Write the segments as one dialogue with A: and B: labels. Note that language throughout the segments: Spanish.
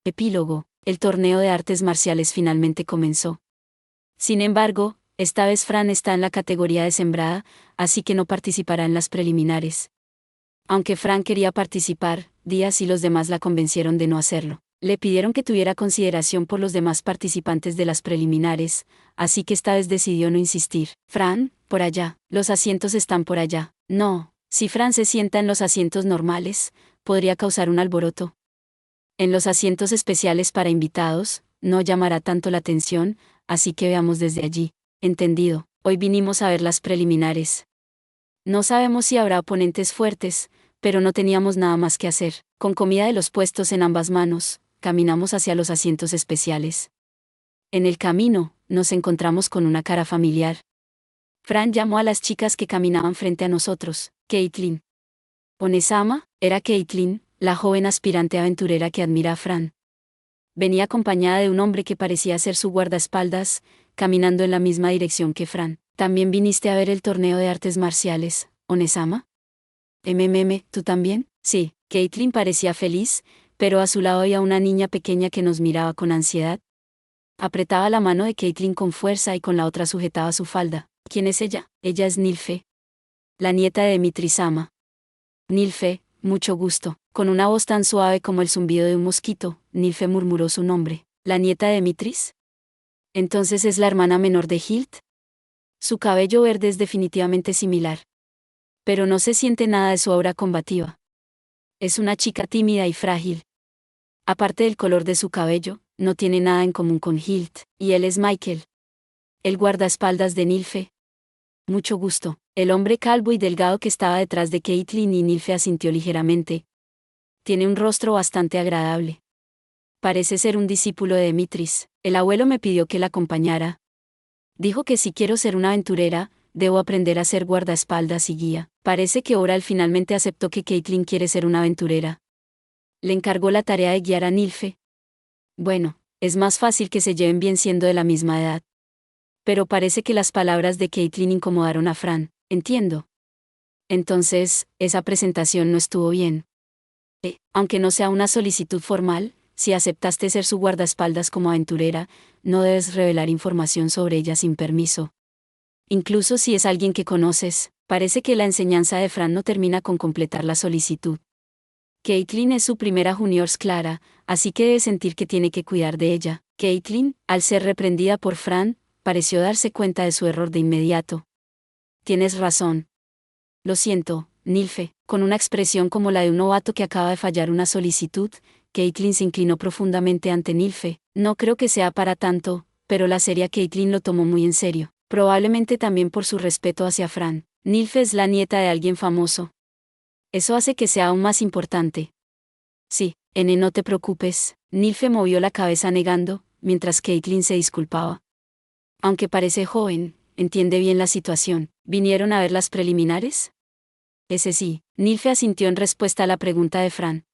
A: Epílogo. El torneo de artes marciales finalmente comenzó. Sin embargo, esta vez Fran está en la categoría de sembrada, así que no participará en las preliminares. Aunque Fran quería participar, Díaz y los demás la convencieron de no hacerlo. Le pidieron que tuviera consideración por los demás participantes de las preliminares, así que esta vez decidió no insistir. Fran, por allá, los asientos están por allá. No, si Fran se sienta en los asientos normales, podría causar un alboroto. En los asientos especiales para invitados, no llamará tanto la atención, así que veamos desde allí. Entendido, hoy vinimos a ver las preliminares. No sabemos si habrá oponentes fuertes, pero no teníamos nada más que hacer. Con comida de los puestos en ambas manos, caminamos hacia los asientos especiales. En el camino, nos encontramos con una cara familiar. Fran llamó a las chicas que caminaban frente a nosotros. Caitlin. Onesama, era Caitlin, la joven aspirante aventurera que admira a Fran. Venía acompañada de un hombre que parecía ser su guardaespaldas, caminando en la misma dirección que Fran. ¿También viniste a ver el torneo de artes marciales, Onesama? ¿Tú también? Sí, Caitlin parecía feliz, pero a su lado había una niña pequeña que nos miraba con ansiedad. Apretaba la mano de Caitlin con fuerza y con la otra sujetaba su falda. ¿Quién es ella? Ella es Nilfe, la nieta de Dimitri-sama. Nilfe, mucho gusto. Con una voz tan suave como el zumbido de un mosquito, Nilfe murmuró su nombre. ¿La nieta de Dimitris? ¿Entonces es la hermana menor de Hilt? Su cabello verde es definitivamente similar. Pero no se siente nada de su aura combativa. Es una chica tímida y frágil. Aparte del color de su cabello, no tiene nada en común con Hilt, y él es Michael, el guardaespaldas de Nilfe. Mucho gusto. El hombre calvo y delgado que estaba detrás de Caitlin y Nilfe asintió ligeramente. Tiene un rostro bastante agradable. Parece ser un discípulo de Dimitris. El abuelo me pidió que la acompañara. Dijo que si quiero ser una aventurera, debo aprender a ser guardaespaldas y guía. Parece que Oral finalmente aceptó que Caitlin quiere ser una aventurera. Le encargó la tarea de guiar a Nilfe. Bueno, es más fácil que se lleven bien siendo de la misma edad. Pero parece que las palabras de Caitlin incomodaron a Fran. Entiendo. Entonces, esa presentación no estuvo bien. Aunque no sea una solicitud formal, si aceptaste ser su guardaespaldas como aventurera, no debes revelar información sobre ella sin permiso. Incluso si es alguien que conoces, parece que la enseñanza de Fran no termina con completar la solicitud. Caitlin es su primera juniors clara, así que debe sentir que tiene que cuidar de ella. Caitlin, al ser reprendida por Fran, pareció darse cuenta de su error de inmediato. Tienes razón. Lo siento, Nilfe. Con una expresión como la de un novato que acaba de fallar una solicitud, Caitlin se inclinó profundamente ante Nilfe. No creo que sea para tanto, pero la seria Caitlin lo tomó muy en serio. Probablemente también por su respeto hacia Fran. Nilfe es la nieta de alguien famoso. Eso hace que sea aún más importante. Sí, no te preocupes. Nilfe movió la cabeza negando, mientras Caitlin se disculpaba. Aunque parece joven, entiende bien la situación. ¿Vinieron a ver las preliminares? Ese sí, Nilfe asintió en respuesta a la pregunta de Fran.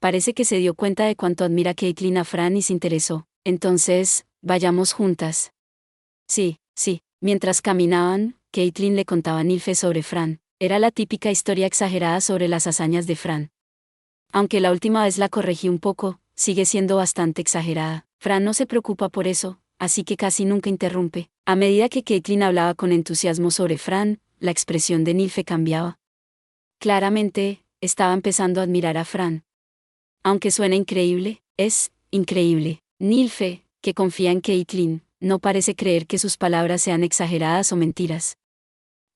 A: Parece que se dio cuenta de cuánto admira Caitlin a Fran y se interesó. Entonces, vayamos juntas. Sí. Mientras caminaban, Caitlin le contaba a Nilfe sobre Fran. Era la típica historia exagerada sobre las hazañas de Fran. Aunque la última vez la corregí un poco, sigue siendo bastante exagerada. Fran no se preocupa por eso, así que casi nunca interrumpe. A medida que Caitlin hablaba con entusiasmo sobre Fran, la expresión de Nilfe cambiaba. Claramente, estaba empezando a admirar a Fran. Aunque suena increíble, es increíble. Nilfe, que confía en Caitlin, no parece creer que sus palabras sean exageradas o mentiras.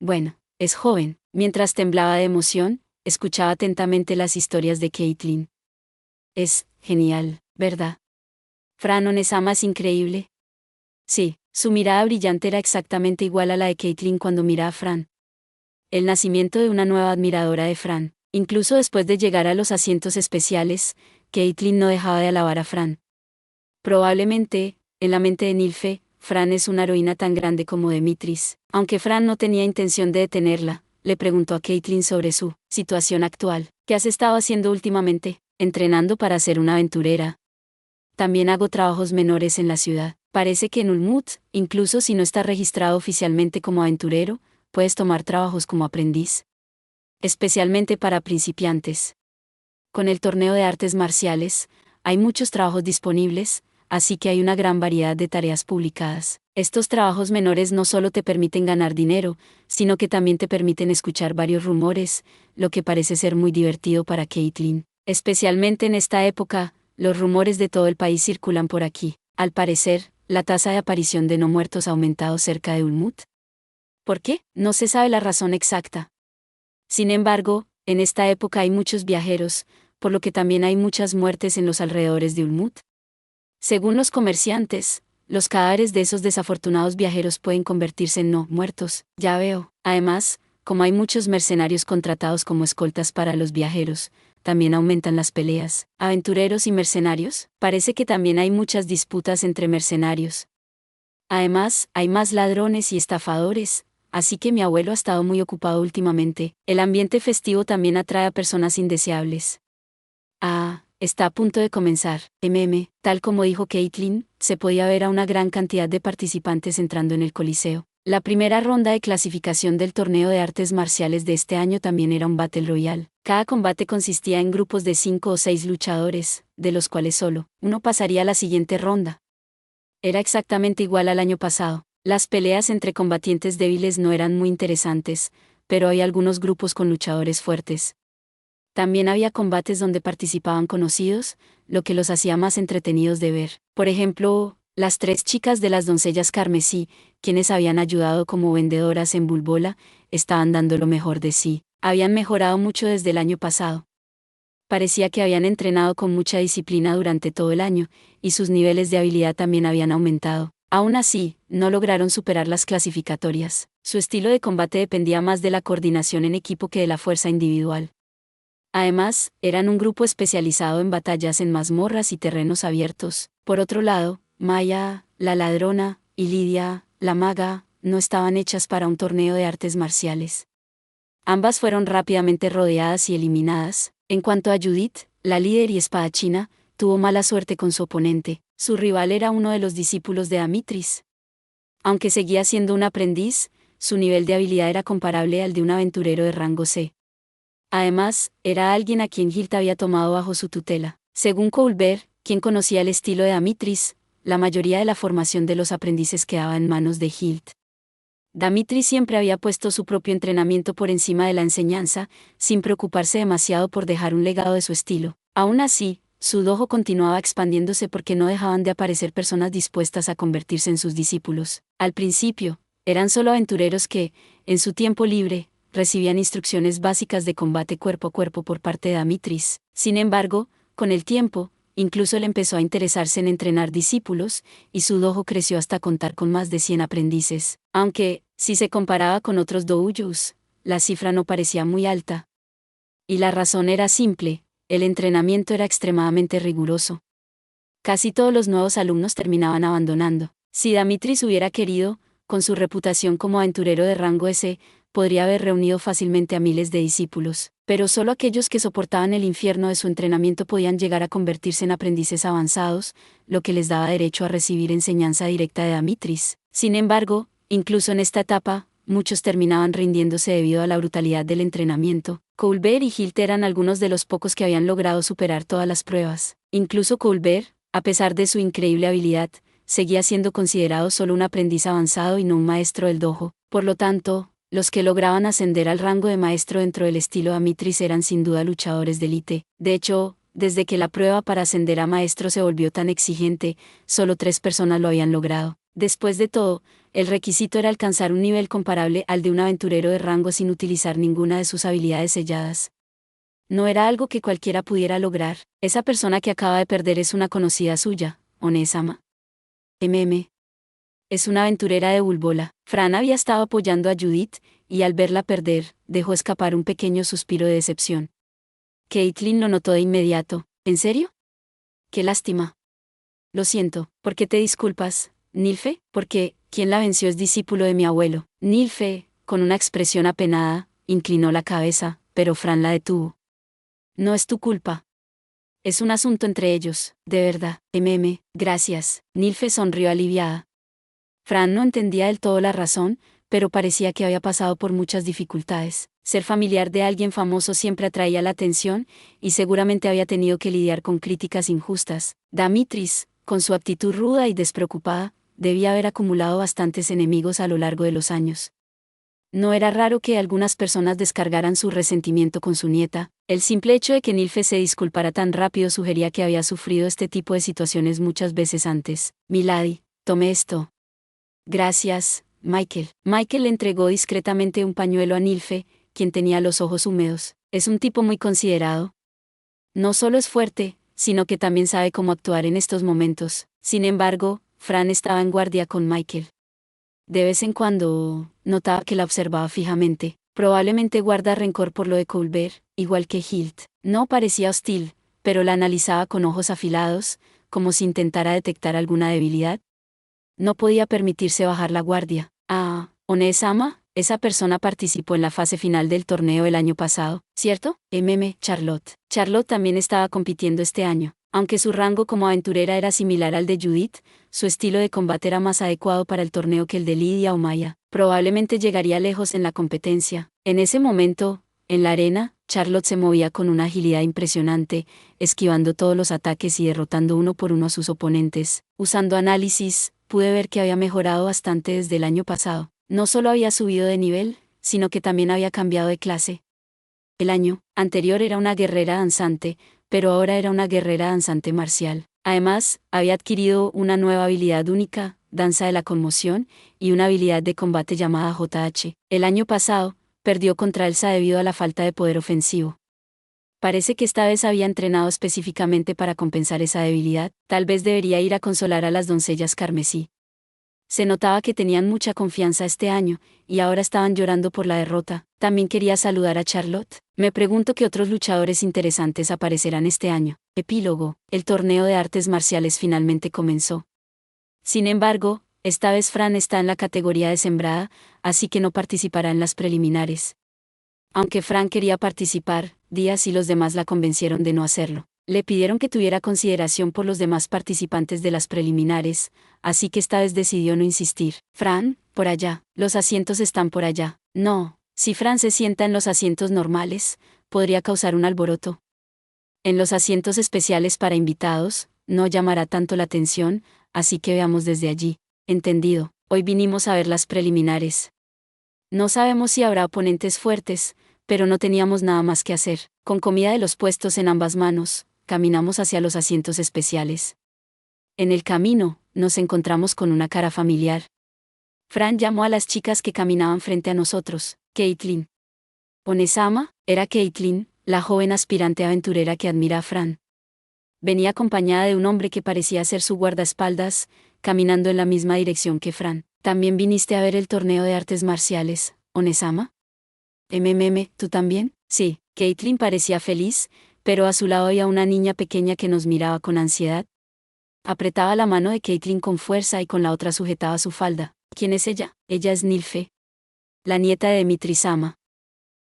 A: Bueno, es joven. Mientras temblaba de emoción, escuchaba atentamente las historias de Caitlin. Es genial, ¿verdad? Fran Onesama es increíble. Sí, su mirada brillante era exactamente igual a la de Caitlin cuando mira a Fran. El nacimiento de una nueva admiradora de Fran. Incluso después de llegar a los asientos especiales, Caitlin no dejaba de alabar a Fran. Probablemente, en la mente de Nilfe, Fran es una heroína tan grande como Dimitris. Aunque Fran no tenía intención de detenerla, le preguntó a Caitlin sobre su situación actual. ¿Qué has estado haciendo últimamente? Entrenando para ser una aventurera. También hago trabajos menores en la ciudad. Parece que en Ulmut, incluso si no estás registrado oficialmente como aventurero, puedes tomar trabajos como aprendiz. Especialmente para principiantes. Con el torneo de artes marciales, hay muchos trabajos disponibles, así que hay una gran variedad de tareas publicadas. Estos trabajos menores no solo te permiten ganar dinero, sino que también te permiten escuchar varios rumores, lo que parece ser muy divertido para Caitlin. Especialmente en esta época, los rumores de todo el país circulan por aquí. Al parecer, la tasa de aparición de no muertos ha aumentado cerca de Ulmut. ¿Por qué? No se sabe la razón exacta. Sin embargo, en esta época hay muchos viajeros, por lo que también hay muchas muertes en los alrededores de Ulmut. Según los comerciantes, los cadáveres de esos desafortunados viajeros pueden convertirse en no muertos, ya veo. Además, como hay muchos mercenarios contratados como escoltas para los viajeros, también aumentan las peleas. Aventureros y mercenarios, parece que también hay muchas disputas entre mercenarios. Además, hay más ladrones y estafadores, así que mi abuelo ha estado muy ocupado últimamente. El ambiente festivo también atrae a personas indeseables. Está a punto de comenzar. Tal como dijo Caitlin, se podía ver a una gran cantidad de participantes entrando en el Coliseo. La primera ronda de clasificación del torneo de artes marciales de este año también era un Battle Royale. Cada combate consistía en grupos de 5 o 6 luchadores, de los cuales solo uno pasaría a la siguiente ronda. Era exactamente igual al año pasado. Las peleas entre combatientes débiles no eran muy interesantes, pero hay algunos grupos con luchadores fuertes. También había combates donde participaban conocidos, lo que los hacía más entretenidos de ver. Por ejemplo, las 3 chicas de las doncellas carmesí, quienes habían ayudado como vendedoras en Bulbola, estaban dando lo mejor de sí. Habían mejorado mucho desde el año pasado. Parecía que habían entrenado con mucha disciplina durante todo el año, y sus niveles de habilidad también habían aumentado. Aún así, no lograron superar las clasificatorias. Su estilo de combate dependía más de la coordinación en equipo que de la fuerza individual. Además, eran un grupo especializado en batallas en mazmorras y terrenos abiertos. Por otro lado, Maya, la ladrona, y Lidia, la maga, no estaban hechas para un torneo de artes marciales. Ambas fueron rápidamente rodeadas y eliminadas. En cuanto a Judith, la líder y espadachina, tuvo mala suerte con su oponente. Su rival era uno de los discípulos de Amitris. Aunque seguía siendo un aprendiz, su nivel de habilidad era comparable al de un aventurero de rango C. Además, era alguien a quien Hilt había tomado bajo su tutela. Según Colbert, quien conocía el estilo de Amitris, la mayoría de la formación de los aprendices quedaba en manos de Hilt. Dimitri siempre había puesto su propio entrenamiento por encima de la enseñanza, sin preocuparse demasiado por dejar un legado de su estilo. Aún así, su dojo continuaba expandiéndose porque no dejaban de aparecer personas dispuestas a convertirse en sus discípulos. Al principio, eran solo aventureros que, en su tiempo libre, recibían instrucciones básicas de combate cuerpo a cuerpo por parte de Dimitris. Sin embargo, con el tiempo, incluso él empezó a interesarse en entrenar discípulos, y su dojo creció hasta contar con más de 100 aprendices. Aunque, si se comparaba con otros doujos, la cifra no parecía muy alta. Y la razón era simple, el entrenamiento era extremadamente riguroso. Casi todos los nuevos alumnos terminaban abandonando. Si Dimitris hubiera querido, con su reputación como aventurero de rango S, podría haber reunido fácilmente a miles de discípulos, pero solo aquellos que soportaban el infierno de su entrenamiento podían llegar a convertirse en aprendices avanzados, lo que les daba derecho a recibir enseñanza directa de Dimitris. Sin embargo, incluso en esta etapa, muchos terminaban rindiéndose debido a la brutalidad del entrenamiento. Colbert y Hilt eran algunos de los pocos que habían logrado superar todas las pruebas. Incluso Colbert, a pesar de su increíble habilidad, seguía siendo considerado solo un aprendiz avanzado y no un maestro del dojo. Por lo tanto, los que lograban ascender al rango de maestro dentro del estilo Dimitris eran sin duda luchadores de élite. De hecho, desde que la prueba para ascender a maestro se volvió tan exigente, solo 3 personas lo habían logrado. Después de todo, el requisito era alcanzar un nivel comparable al de un aventurero de rango sin utilizar ninguna de sus habilidades selladas. No era algo que cualquiera pudiera lograr. Esa persona que acaba de perder es una conocida suya, Onesama. Es una aventurera de Bulbola. Fran había estado apoyando a Judith, y al verla perder, dejó escapar un pequeño suspiro de decepción. Caitlin lo notó de inmediato. ¿En serio? ¡Qué lástima! Lo siento, ¿por qué te disculpas, Nilfe? Porque, quien la venció es discípulo de mi abuelo. Nilfe, con una expresión apenada, inclinó la cabeza, pero Fran la detuvo. No es tu culpa. Es un asunto entre ellos, de verdad. Gracias. Nilfe sonrió aliviada. Fran no entendía del todo la razón, pero parecía que había pasado por muchas dificultades. Ser familiar de alguien famoso siempre atraía la atención, y seguramente había tenido que lidiar con críticas injustas. Dimitris, con su actitud ruda y despreocupada, debía haber acumulado bastantes enemigos a lo largo de los años. No era raro que algunas personas descargaran su resentimiento con su nieta. El simple hecho de que Nilfe se disculpara tan rápido sugería que había sufrido este tipo de situaciones muchas veces antes. Milady, tome esto. Gracias, Michael. Michael le entregó discretamente un pañuelo a Nilfe, quien tenía los ojos húmedos. Es un tipo muy considerado. No solo es fuerte, sino que también sabe cómo actuar en estos momentos. Sin embargo, Fran estaba en guardia con Michael. De vez en cuando, notaba que la observaba fijamente. Probablemente guarda rencor por lo de Colbert, igual que Hilt. No parecía hostil, pero la analizaba con ojos afilados, como si intentara detectar alguna debilidad. No podía permitirse bajar la guardia. One-sama, esa persona participó en la fase final del torneo el año pasado, ¿cierto? Charlotte. Charlotte también estaba compitiendo este año. Aunque su rango como aventurera era similar al de Judith, su estilo de combate era más adecuado para el torneo que el de Lydia o Maya. Probablemente llegaría lejos en la competencia. En ese momento, en la arena, Charlotte se movía con una agilidad impresionante, esquivando todos los ataques y derrotando uno por uno a sus oponentes. Usando análisis, pude ver que había mejorado bastante desde el año pasado. No solo había subido de nivel, sino que también había cambiado de clase. El año anterior era una guerrera danzante, pero ahora era una guerrera danzante marcial. Además, había adquirido una nueva habilidad única, danza de la conmoción, y una habilidad de combate llamada JH. El año pasado, perdió contra Elsa debido a la falta de poder ofensivo. Parece que esta vez había entrenado específicamente para compensar esa debilidad. Tal vez debería ir a consolar a las doncellas carmesí. Se notaba que tenían mucha confianza este año, y ahora estaban llorando por la derrota. También quería saludar a Charlotte. Me pregunto qué otros luchadores interesantes aparecerán este año. Epílogo. El torneo de artes marciales finalmente comenzó. Sin embargo, esta vez Fran está en la categoría desmembrada, así que no participará en las preliminares. Aunque Fran quería participar, Díaz y los demás la convencieron de no hacerlo. Le pidieron que tuviera consideración por los demás participantes de las preliminares, así que esta vez decidió no insistir. Fran, por allá, los asientos están por allá. No, si Fran se sienta en los asientos normales, podría causar un alboroto. En los asientos especiales para invitados, no llamará tanto la atención, así que veamos desde allí. Entendido, hoy vinimos a ver las preliminares. No sabemos si habrá oponentes fuertes, pero no teníamos nada más que hacer. Con comida de los puestos en ambas manos, caminamos hacia los asientos especiales. En el camino, nos encontramos con una cara familiar. Fran llamó a las chicas que caminaban frente a nosotros. Caitlin. Onesama, era Caitlin, la joven aspirante aventurera que admira a Fran. Venía acompañada de un hombre que parecía ser su guardaespaldas, caminando en la misma dirección que Fran. ¿También viniste a ver el torneo de artes marciales, Onesama? ¿Tú también? Sí, Caitlin parecía feliz, pero a su lado había una niña pequeña que nos miraba con ansiedad. Apretaba la mano de Caitlin con fuerza y con la otra sujetaba su falda. ¿Quién es ella? Ella es Nilfe, la nieta de Dimitri-sama.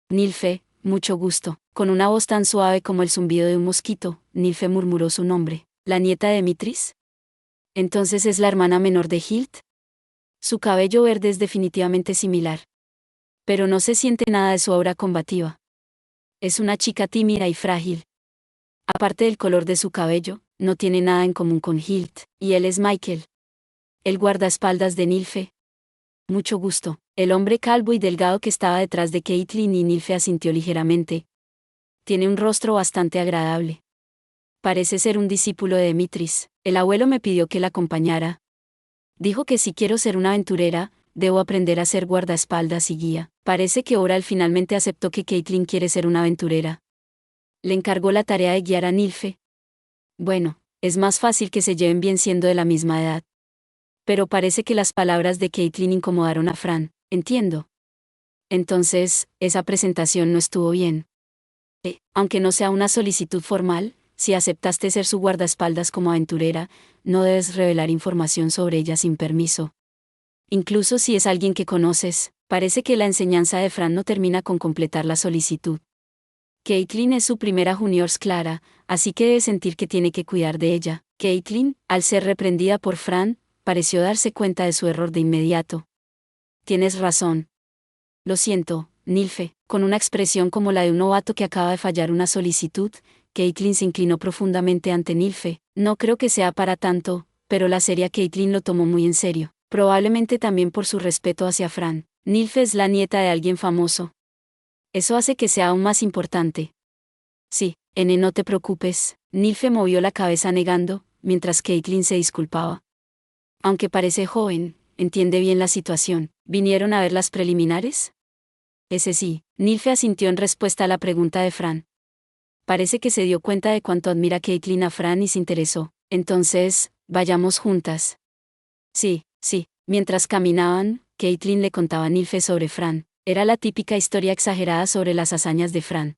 A: Nilfe, mucho gusto. Con una voz tan suave como el zumbido de un mosquito, Nilfe murmuró su nombre. ¿La nieta de Dimitris? ¿Entonces es la hermana menor de Hilt? Su cabello verde es definitivamente similar. Pero no se siente nada de su aura combativa. Es una chica tímida y frágil. Aparte del color de su cabello, no tiene nada en común con Hilt, y él es Michael, el guardaespaldas de Nilfe. Mucho gusto. El hombre calvo y delgado que estaba detrás de Caitlin y Nilfe asintió ligeramente. Tiene un rostro bastante agradable. Parece ser un discípulo de Dimitris. El abuelo me pidió que la acompañara. Dijo que si quiero ser una aventurera, debo aprender a ser guardaespaldas y guía. Parece que Oral finalmente aceptó que Caitlin quiere ser una aventurera. Le encargó la tarea de guiar a Nilfe. Bueno, es más fácil que se lleven bien siendo de la misma edad. Pero parece que las palabras de Caitlin incomodaron a Fran. Entiendo. Entonces, esa presentación no estuvo bien. Aunque no sea una solicitud formal, si aceptaste ser su guardaespaldas como aventurera, no debes revelar información sobre ella sin permiso. Incluso si es alguien que conoces, parece que la enseñanza de Fran no termina con completar la solicitud. Caitlin es su primera juniors clara, así que debe sentir que tiene que cuidar de ella. Caitlin, al ser reprendida por Fran, pareció darse cuenta de su error de inmediato. Tienes razón. Lo siento, Nilfe, con una expresión como la de un novato que acaba de fallar una solicitud. Caitlin se inclinó profundamente ante Nilfe. No creo que sea para tanto, pero la seria Caitlin lo tomó muy en serio, probablemente también por su respeto hacia Fran. Nilfe es la nieta de alguien famoso. Eso hace que sea aún más importante. Sí, N, no te preocupes. Nilfe movió la cabeza negando, mientras Caitlin se disculpaba. Aunque parece joven, entiende bien la situación. ¿Vinieron a ver las preliminares? Ese sí. Nilfe asintió en respuesta a la pregunta de Fran. Parece que se dio cuenta de cuánto admira Caitlin a Fran y se interesó. Entonces, vayamos juntas. Sí, sí. Mientras caminaban, Caitlin le contaba a Nilfe sobre Fran. Era la típica historia exagerada sobre las hazañas de Fran.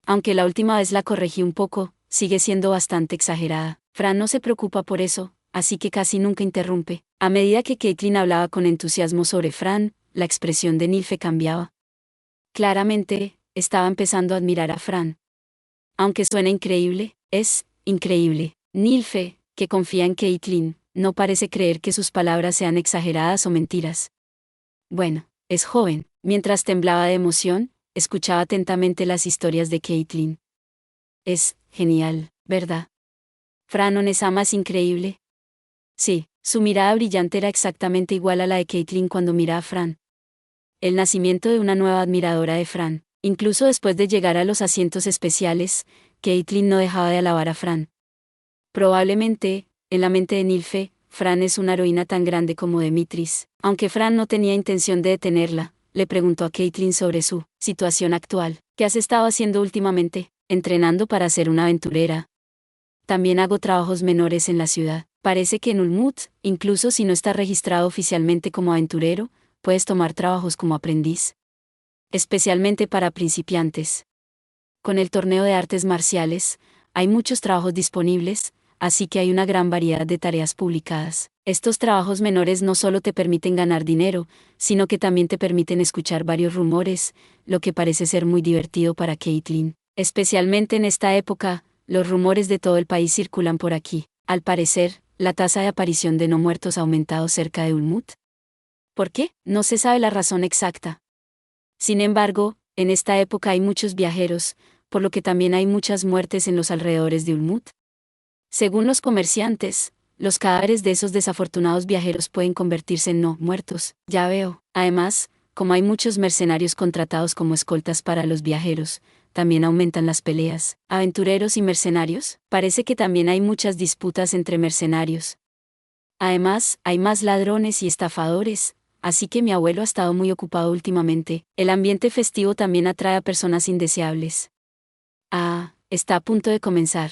A: Aunque la última vez la corregí un poco, sigue siendo bastante exagerada. Fran no se preocupa por eso, así que casi nunca interrumpe. A medida que Caitlin hablaba con entusiasmo sobre Fran, la expresión de Nilfe cambiaba. Claramente, estaba empezando a admirar a Fran. Aunque suena increíble, es increíble. Nilfe, que confía en Caitlin, no parece creer que sus palabras sean exageradas o mentiras. Bueno, es joven. Mientras temblaba de emoción, escuchaba atentamente las historias de Caitlin. Es genial, ¿verdad? Fran Onesama es increíble. Sí, su mirada brillante era exactamente igual a la de Caitlin cuando mira a Fran. El nacimiento de una nueva admiradora de Fran. Incluso después de llegar a los asientos especiales, Caitlin no dejaba de alabar a Fran. Probablemente, en la mente de Nilfe, Fran es una heroína tan grande como Demitris. Aunque Fran no tenía intención de detenerla, le preguntó a Caitlin sobre su situación actual. ¿Qué has estado haciendo últimamente? Entrenando para ser una aventurera. También hago trabajos menores en la ciudad. Parece que en Ulmut, incluso si no estás registrado oficialmente como aventurero, puedes tomar trabajos como aprendiz. Especialmente para principiantes. Con el torneo de artes marciales, hay muchos trabajos disponibles, así que hay una gran variedad de tareas publicadas. Estos trabajos menores no solo te permiten ganar dinero, sino que también te permiten escuchar varios rumores, lo que parece ser muy divertido para Caitlin. Especialmente en esta época, los rumores de todo el país circulan por aquí. Al parecer, la tasa de aparición de no muertos ha aumentado cerca de Ulmut. ¿Por qué? No se sabe la razón exacta. Sin embargo, en esta época hay muchos viajeros, por lo que también hay muchas muertes en los alrededores de Ulmut. Según los comerciantes, los cadáveres de esos desafortunados viajeros pueden convertirse en no muertos. Ya veo. Además, como hay muchos mercenarios contratados como escoltas para los viajeros, también aumentan las peleas. ¿Aventureros y mercenarios? Parece que también hay muchas disputas entre mercenarios. Además, hay más ladrones y estafadores, así que mi abuelo ha estado muy ocupado últimamente. El ambiente festivo también atrae a personas indeseables. Ah, está a punto de comenzar.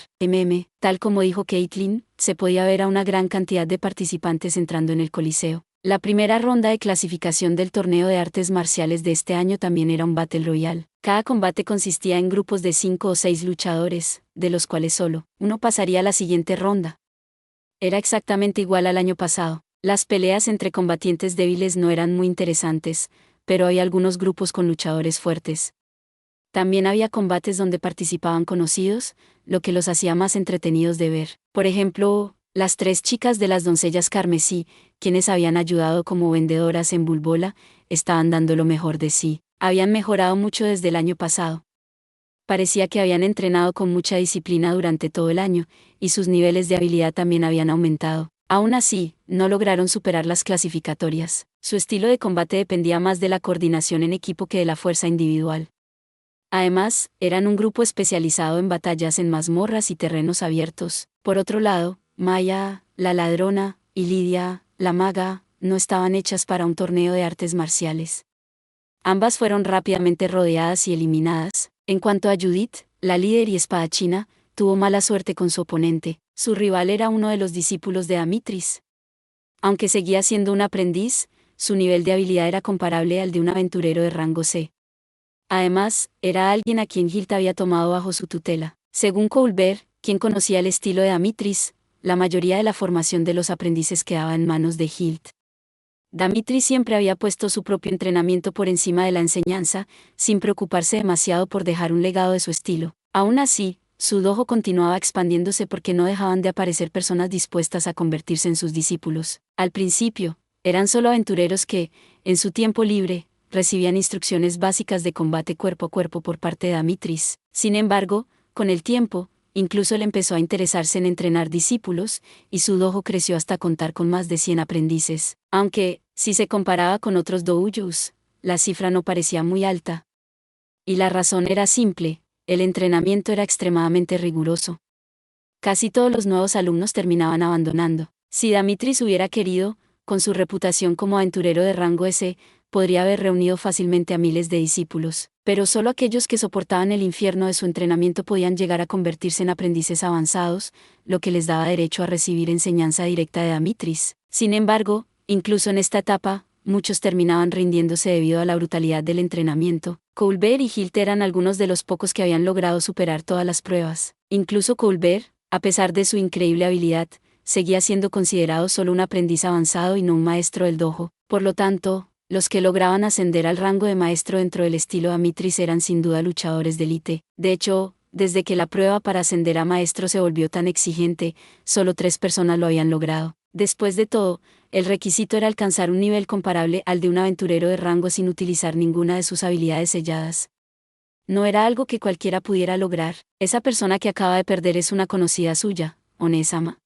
A: Tal como dijo Caitlin, se podía ver a una gran cantidad de participantes entrando en el Coliseo. La primera ronda de clasificación del torneo de artes marciales de este año también era un Battle Royale. Cada combate consistía en grupos de 5 o 6 luchadores, de los cuales solo uno pasaría a la siguiente ronda. Era exactamente igual al año pasado. Las peleas entre combatientes débiles no eran muy interesantes, pero hay algunos grupos con luchadores fuertes. También había combates donde participaban conocidos, lo que los hacía más entretenidos de ver. Por ejemplo, las 3 chicas de las doncellas carmesí, quienes habían ayudado como vendedoras en Bulbola, estaban dando lo mejor de sí. Habían mejorado mucho desde el año pasado. Parecía que habían entrenado con mucha disciplina durante todo el año, y sus niveles de habilidad también habían aumentado. Aún así, no lograron superar las clasificatorias. Su estilo de combate dependía más de la coordinación en equipo que de la fuerza individual. Además, eran un grupo especializado en batallas en mazmorras y terrenos abiertos. Por otro lado, Maya, la ladrona, y Lidia, la maga, no estaban hechas para un torneo de artes marciales. Ambas fueron rápidamente rodeadas y eliminadas. En cuanto a Judith, la líder y espadachina, tuvo mala suerte con su oponente. Su rival era uno de los discípulos de Demitris. Aunque seguía siendo un aprendiz, su nivel de habilidad era comparable al de un aventurero de rango C. Además, era alguien a quien Hilt había tomado bajo su tutela. Según Colbert, quien conocía el estilo de Demitris, la mayoría de la formación de los aprendices quedaba en manos de Hilt. Demitris siempre había puesto su propio entrenamiento por encima de la enseñanza, sin preocuparse demasiado por dejar un legado de su estilo. Aún así, su dojo continuaba expandiéndose porque no dejaban de aparecer personas dispuestas a convertirse en sus discípulos. Al principio, eran solo aventureros que, en su tiempo libre, recibían instrucciones básicas de combate cuerpo a cuerpo por parte de Dimitris. Sin embargo, con el tiempo, incluso él empezó a interesarse en entrenar discípulos, y su dojo creció hasta contar con más de 100 aprendices. Aunque, si se comparaba con otros doujos, la cifra no parecía muy alta. Y la razón era simple: el entrenamiento era extremadamente riguroso. Casi todos los nuevos alumnos terminaban abandonando. Si Dimitris hubiera querido, con su reputación como aventurero de rango S, podría haber reunido fácilmente a miles de discípulos, pero solo aquellos que soportaban el infierno de su entrenamiento podían llegar a convertirse en aprendices avanzados, lo que les daba derecho a recibir enseñanza directa de Dimitris. Sin embargo, incluso en esta etapa, muchos terminaban rindiéndose debido a la brutalidad del entrenamiento. Colbert y Hilt eran algunos de los pocos que habían logrado superar todas las pruebas. Incluso Colbert, a pesar de su increíble habilidad, seguía siendo considerado solo un aprendiz avanzado y no un maestro del dojo. Por lo tanto, los que lograban ascender al rango de maestro dentro del estilo Dimitris eran sin duda luchadores de élite. De hecho, desde que la prueba para ascender a maestro se volvió tan exigente, solo 3 personas lo habían logrado. Después de todo, el requisito era alcanzar un nivel comparable al de un aventurero de rango sin utilizar ninguna de sus habilidades selladas. No era algo que cualquiera pudiera lograr. Esa persona que acaba de perder es una conocida suya, Onesama.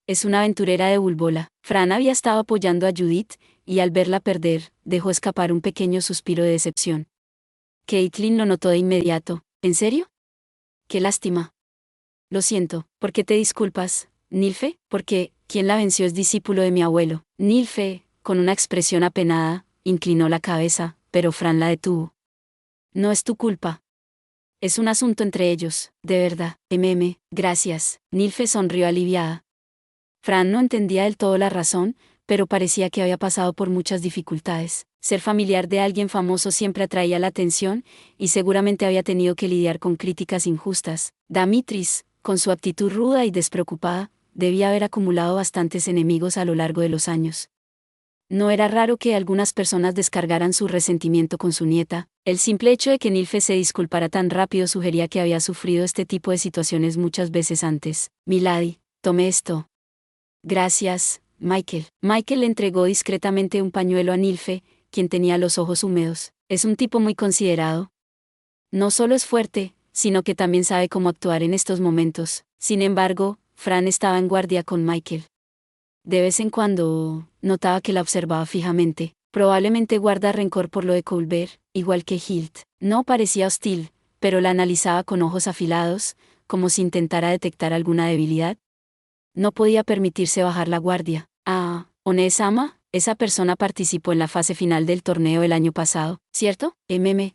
A: Es una aventurera de Bulbola. Fran había estado apoyando a Judith, y al verla perder, dejó escapar un pequeño suspiro de decepción. Caitlin lo notó de inmediato. ¿En serio? ¡Qué lástima! Lo siento. ¿Por qué te disculpas, Nilfe? Porque quien la venció es discípulo de mi abuelo. Nilfe, con una expresión apenada, inclinó la cabeza, pero Fran la detuvo. No es tu culpa. Es un asunto entre ellos, de verdad. Gracias. Nilfe sonrió aliviada. Fran no entendía del todo la razón, pero parecía que había pasado por muchas dificultades. Ser familiar de alguien famoso siempre atraía la atención, y seguramente había tenido que lidiar con críticas injustas. Dimitris, con su actitud ruda y despreocupada, debía haber acumulado bastantes enemigos a lo largo de los años. No era raro que algunas personas descargaran su resentimiento con su nieta. El simple hecho de que Nilfe se disculpara tan rápido sugería que había sufrido este tipo de situaciones muchas veces antes. Milady, tome esto. Gracias, Michael. Michael le entregó discretamente un pañuelo a Nilfe, quien tenía los ojos húmedos. Es un tipo muy considerado. No solo es fuerte, sino que también sabe cómo actuar en estos momentos. Sin embargo, Fran estaba en guardia con Michael. De vez en cuando, notaba que la observaba fijamente. Probablemente guarda rencor por lo de Colbert, igual que Hilt. No parecía hostil, pero la analizaba con ojos afilados, como si intentara detectar alguna debilidad. No podía permitirse bajar la guardia. Onesama, esa persona participó en la fase final del torneo el año pasado, ¿cierto?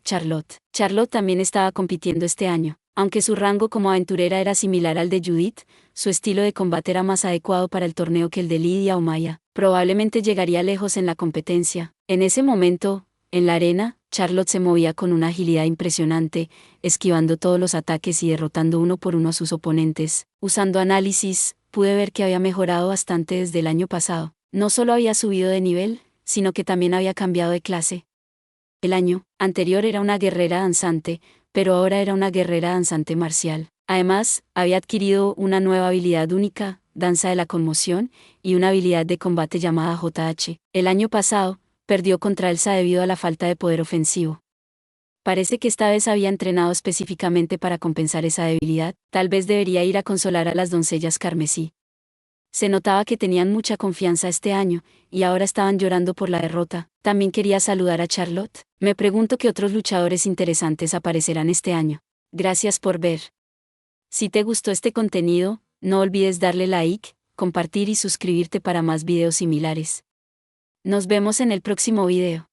A: Charlotte. Charlotte también estaba compitiendo este año. Aunque su rango como aventurera era similar al de Judith, su estilo de combate era más adecuado para el torneo que el de Lydia o Maya. Probablemente llegaría lejos en la competencia. En ese momento, en la arena, Charlotte se movía con una agilidad impresionante, esquivando todos los ataques y derrotando uno por uno a sus oponentes. Usando análisis, pude ver que había mejorado bastante desde el año pasado. No solo había subido de nivel, sino que también había cambiado de clase. El año anterior era una guerrera danzante, pero ahora era una guerrera danzante marcial. Además, había adquirido una nueva habilidad única, danza de la conmoción, y una habilidad de combate llamada JH. El año pasado, perdió contra Elsa debido a la falta de poder ofensivo. Parece que esta vez había entrenado específicamente para compensar esa debilidad. Tal vez debería ir a consolar a las doncellas carmesí. Se notaba que tenían mucha confianza este año, y ahora estaban llorando por la derrota. También quería saludar a Charlotte. Me pregunto qué otros luchadores interesantes aparecerán este año. Gracias por ver. Si te gustó este contenido, no olvides darle like, compartir y suscribirte para más videos similares. Nos vemos en el próximo video.